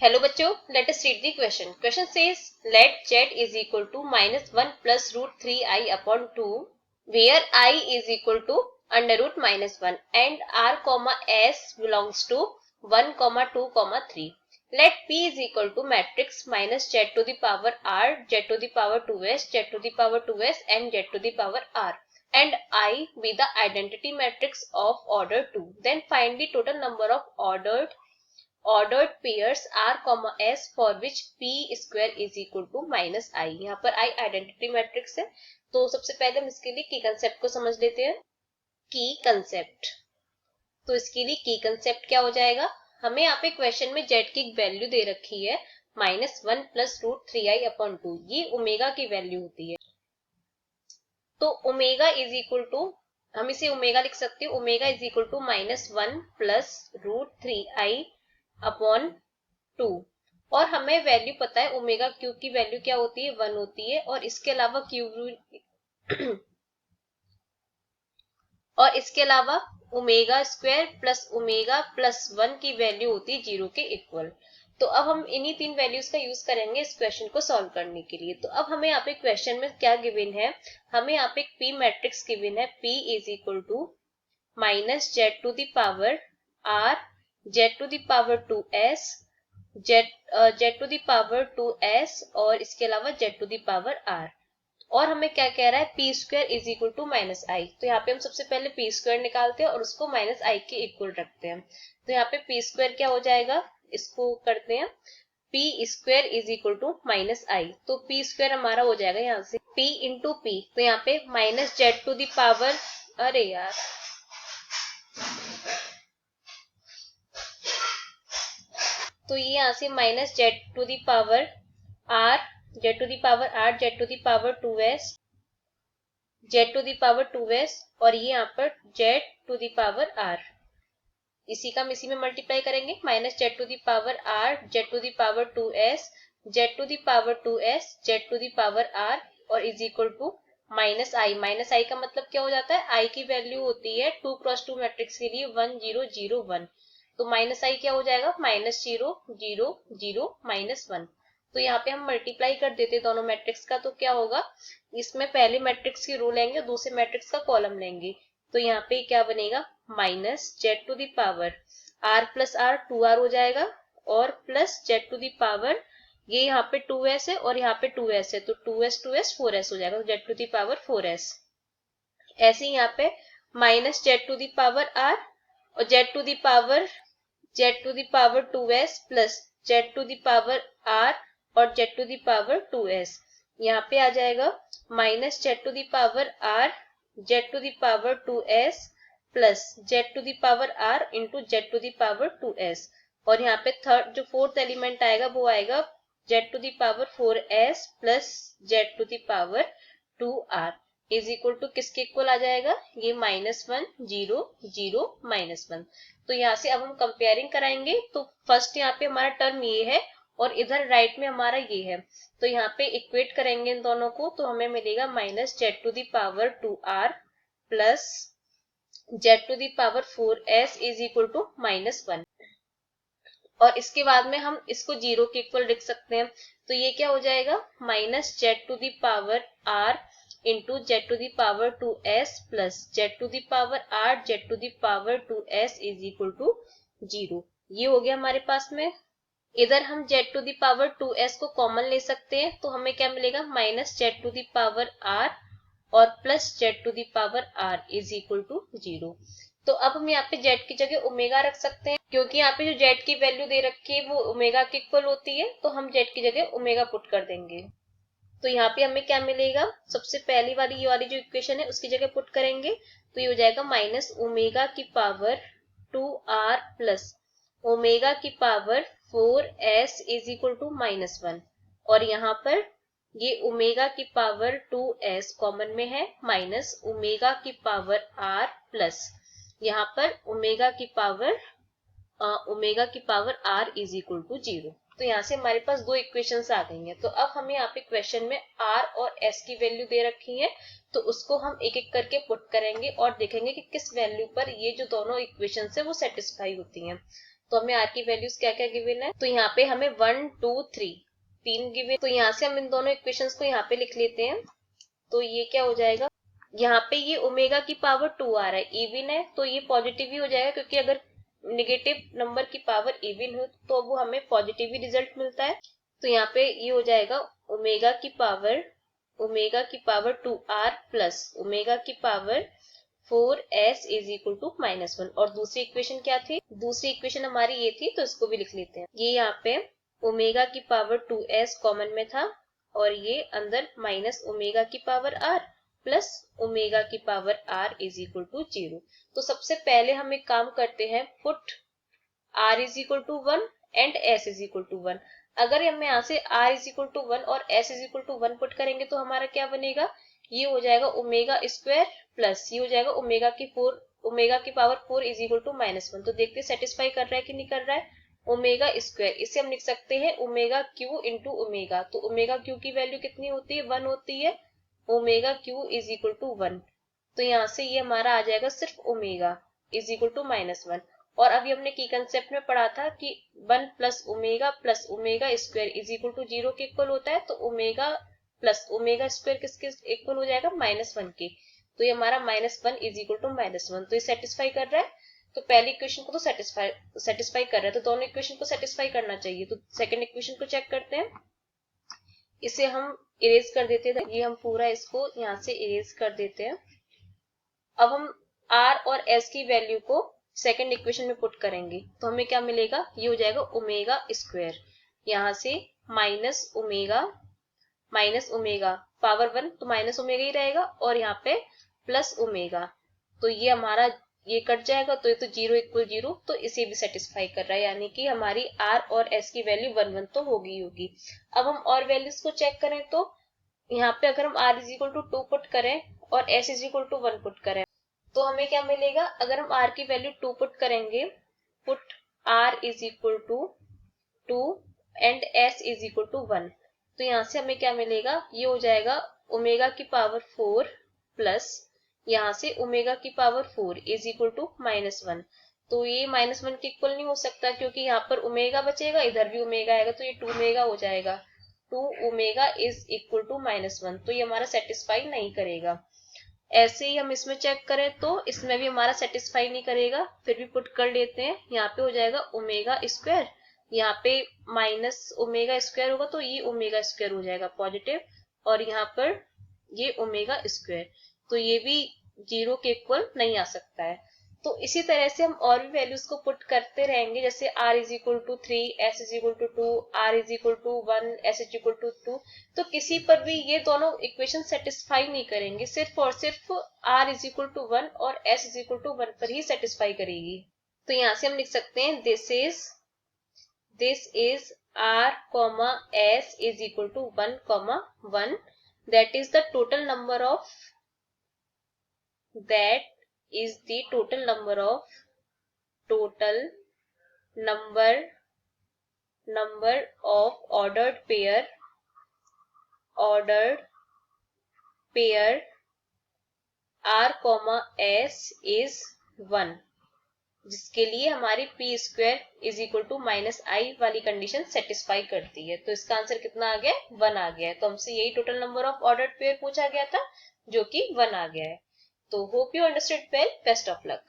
Hello बच्चों, let us read the question. Question says let z is equal to -1 plus root 3i upon 2 where I is equal to under root -1 and r comma s belongs to 1 comma 2 comma 3. Let p is equal to matrix minus z to the power r, z to the power 2s, z to the power 2s and z to the power r and I be the identity matrix of order 2. Then find the total number of ordered pairs r comma s for which p square is equal to minus I. यहाँ पर I identity matrix है, तो सबसे पहले हम इसके लिए की कंसेप्ट को समझ लेते हैं. की कंसेप्ट, तो इसके लिए की कंसेप्ट क्या हो जाएगा. हमें यहाँ पे क्वेश्चन में z की वैल्यू दे रखी है -1 प्लस रूट 3i अपॉन 2. ये ओमेगा की वैल्यू होती है. तो ओमेगा इज इक्वल टू, हम इसे ओमेगा लिख सकते हैं. Omega is equal to -1 plus root 3i upon 2 और हमें वैल्यू पता है ओमेगा क्यू की वैल्यू क्या होती है, 1 होती है. और इसके अलावा omega square plus omega plus 1 की वैल्यू होती है 0 के इक्वल. तो अब हम इन्हीं तीन वैल्यूज का यूज करेंगे इस क्वेश्चन को सॉल्व करने के लिए. तो अब हमें यहाँ पे क्वेश्चन में क्या गिवन है, हमें यहाँ पे पी मैट्रिक्स गिवन है. P is equal to minus Z to the power R, z to the power 2s, z to the power 2s और इसके अलावा z to the power r. और हमें क्या कह रहा है, p square is equal to minus I. तो यहाँ पे हम सबसे पहले p स्क्वायर निकालते हैं और उसको माइनस आई के इक्वल रखते हैं. तो यहाँ पे p स्क्वायर क्या हो जाएगा, इसको करते हैं p square is equal to minus I. तो p स्क्वायर हमारा हो जाएगा यहाँ से p इंटू p. तो यहाँ पे minus Z to the power, अरे यार तो ये यहाँ से minus Z to the power R, Z to the power R, Z to the power 2s, Z to the power 2s और ये यहाँ पर Z to the power R. इसी का हम इसी में मल्टीप्लाई करेंगे. Minus Z to the power R, Z to the power 2s, Z to the power 2s, Z to the power R और is equal to minus I. Minus I का मतलब क्या हो जाता है, आई की वैल्यू होती है 2 क्रॉस 2 मैट्रिक्स के लिए 1 0 0 1. तो माइनस आई क्या हो जाएगा, -0 0 0 -1. तो यहाँ पे हम मल्टीप्लाई कर देते दोनों मैट्रिक्स का. तो क्या होगा, इसमें पहले मैट्रिक्स की रो लेंगे, दूसरे मैट्रिक्स का कॉलम लेंगे. तो यहाँ पे क्या बनेगा, minus Z to the power R plus R 2r हो जाएगा और plus Z to the power, ये यहाँ पे 2s है और यहाँ पे 2s है तो 2s 2s 4s हो जाएगा. तो Z to the power 4s. ऐसे ही यहाँ पे minus Z to the power R और Z to the power z 2s plus z to the power r और z to the power 2s. यहाँ पे आ जाएगा minus Z to the power r, z to the power 2s plus z to the power r into z to the power 2s. और यहाँ पे third जो fourth element आएगा वो आएगा z to the power 4s प्लस z to the power 2r is equal to किसके इक्वल आ जाएगा, ये -1 0 0 -1. तो यहाँ से अब हम कंपेयरिंग कराएंगे. तो फर्स्ट यहाँ पे हमारा टर्म ये है और इधर राइट में हमारा ये है. तो यहाँ पे इक्वेट करेंगे इन दोनों को तो हमें मिलेगा minus Z to the power 2r plus Z to the power 4s is equal to -1. और इसके बाद में हम इसको 0 के इक्वल लिख सकते हैं. तो ये क्या हो जाएगा, minus Z to the power r into Z to the power 2s plus Z to the power r Z to the power 2s is equal to 0. ये हो गया हमारे पास में. इधर हम Z to the power 2s को common ले सकते हैं. तो हमें क्या मिलेगा, minus Z to the power r और plus Z to the power r is equal to 0. तो अब हम यहाँ पे z की जगह ओमेगा रख सकते हैं क्योंकि यहाँ पे जो z की वैल्यू दे रखी है वो ओमेगा के इक्वल होती है. तो हम z की जगह ओमेगा पुट कर देंगे. तो यहाँ पे हमें क्या मिलेगा, सबसे पहली वाली ये वाली जो इक्वेशन है उसकी जगह पुट करेंगे तो ये हो जाएगा माइनस ओमेगा की पावर 2r प्लस ओमेगा की power 4s is equal to -1. और यहाँ पर ये ओमेगा की पावर 2s कॉमन में है माइनस ओमेगा की पावर r प्लस यहाँ पर ओमेगा की power r is equal to 0. तो यहाँ से हमारे पास दो इक्वेशंस आ गई हैं. तो अब हमें यहाँ पे क्वेश्चन में r और s की वैल्यू दे रखी है तो उसको हम एक एक करके पुट करेंगे और देखेंगे कि किस वैल्यू पर ये जो दोनों इक्वेशंस है वो सेटिस्फाई होती हैं. तो हमें आर की वैल्यूज क्या क्या गिवन है, तो यहाँ पे हमें 1 2 3 तीन गिवन, तो यहाँ से हम इन दोनों इक्वेशंस को यहाँ पे लिख लेते हैं। तो ये क्या हो जाएगा, यहाँ पे ये ओमेगा की पावर 2 आ रहा है, इवन है तो ये पॉजिटिव ही हो जाएगा, क्योंकि अगर नेगेटिव नंबर की पावर इवन हो तो वो हमें पॉजिटिव ही रिजल्ट मिलता है। तो यहाँ पे ये हो जाएगा ओमेगा की पावर 2r प्लस ओमेगा की power 4s is equal to -1। और दूसरी इक्वेशन क्या थी, दूसरी इक्वेशन हमारी ये थी, तो इसको भी लिख लेते हैं। ये यहाँ पे ओमेगा की पावर 2s कॉमन में था और ये अंदर माइनस ओमेगा की पावर r प्लस ओमेगा की power r is equal to 0। तो सबसे पहले हम एक काम करते हैं, put r is equal to 1 and s is equal to 1। अगर हम यहाँ से r इज इक्वल टू 1 और s is equal to 1 put करेंगे तो हमारा क्या बनेगा, ये हो जाएगा ओमेगा स्क्वायर प्लस ये हो जाएगा ओमेगा की पावर 4 इज इक्वल टू -1। तो देखते सेटिस्फाई कर रहा है कि नहीं कर रहा है, ओमेगा स्क्वायर, इसे हम लिख सकते हैं ओमेगा क्यू इंटू ओमेगा। तो ओमेगा क्यू की वैल्यू कितनी होती है, 1 होती है, omega cube is equal to 1। तो यहाँ से ये हमारा आ जाएगा सिर्फ ओमेगा इज इक्वल टू -1। और अभी हमने की कंसेप्ट में पढ़ा था कि 1 plus omega square is equal to 0 के इक्वल होता है। तो ओमेगा प्लस ओमेगा स्क्वायर किसके इक्वल हो जाएगा, -1 के। तो ये हमारा -1 इज इक्वल टू -1। तो ये सेटिस्फाई कर रहा है, तो पहली इक्वेशन को तो सेटिस्फाई कर रहा है, तो दोनों इक्वेशन को सेटिस्फाई करना चाहिए। तो सेकंड इक्वेशन को चेक करते हैं, इसे हम इरेज कर देते हैं, ये हम पूरा इसको यहाँ से इरेज कर देते हैं। अब हम r और s की वैल्यू को सेकंड इक्वेशन में पुट करेंगे तो हमें क्या मिलेगा, ये हो जाएगा ओमेगा स्क्वायर, यहाँ से माइनस ओमेगा पावर 1 तो माइनस ओमेगा ही रहेगा और यहाँ पे प्लस ओमेगा, तो ये हमारा ये कट जाएगा, तो ये तो 0 इक्वल 0, तो इसे भी सेटिस्फाई कर रहा है, यानी कि हमारी r और s की वैल्यू 1 1 तो होगी। अब हम और वैल्यूज को चेक करें तो यहाँ पे अगर हम r is equal to 2 put करें और s is equal to 1 put करें तो हमें क्या मिलेगा, अगर हम r की वैल्यू 2 पुट करेंगे, put r is equal to 2 and s is equal to 1, तो यहाँ से हमें क्या मिलेगा, ये हो जाएगा ओमेगा की पावर 4 प्लस यहाँ से ओमेगा की पावर 4 इज इक्वल टू -1। तो ये -1 के इक्वल नहीं हो सकता, क्योंकि यहाँ पर ओमेगा बचेगा, इधर भी ओमेगा आएगा, तो ये 2 ओमेगा हो जाएगा। 2 ओमेगा इज इक्वल टू -1, तो ये हमारा सेटिस्फाई नहीं करेगा। ऐसे ही हम इसमें चेक करें तो इसमें भी हमारा सेटिस्फाई नहीं करेगा, फिर भी पुट कर लेते हैं। यहाँ पे हो जाएगा ओमेगा स्क्वायर, यहाँ पे माइनस ओमेगा स्क्वायर होगा, तो ये ओमेगा स्क्वायर हो जाएगा पॉजिटिव, और यहाँ पर ये ओमेगा स्क्वायर, तो ये भी 0 के इक्वल नहीं आ सकता है। तो इसी तरह से हम और भी वैल्यूज को पुट करते रहेंगे, जैसे r is equal to 3, s is equal to 2, r is equal to 1, s is equal to 2। तो किसी पर भी ये दोनों इक्वेशन सेटिस्फाई नहीं करेंगे, सिर्फ और सिर्फ r इज इक्वल टू 1 और s इज इक्वल टू 1 पर ही सेटिस्फाई करेगी। तो यहाँ से हम लिख सकते हैं this is r, s is equal to 1, 1, that is the total number of ordered pair r, s is 1, जिसके लिए हमारी p square is equal to -i वाली कंडीशन सेटिस्फाई करती है। तो इसका आंसर कितना आ गया, 1 आ गया है। तो हमसे यही total number of ordered pair पूछा गया था, जो कि 1 आ गया है। तो hope you understood well, best of luck.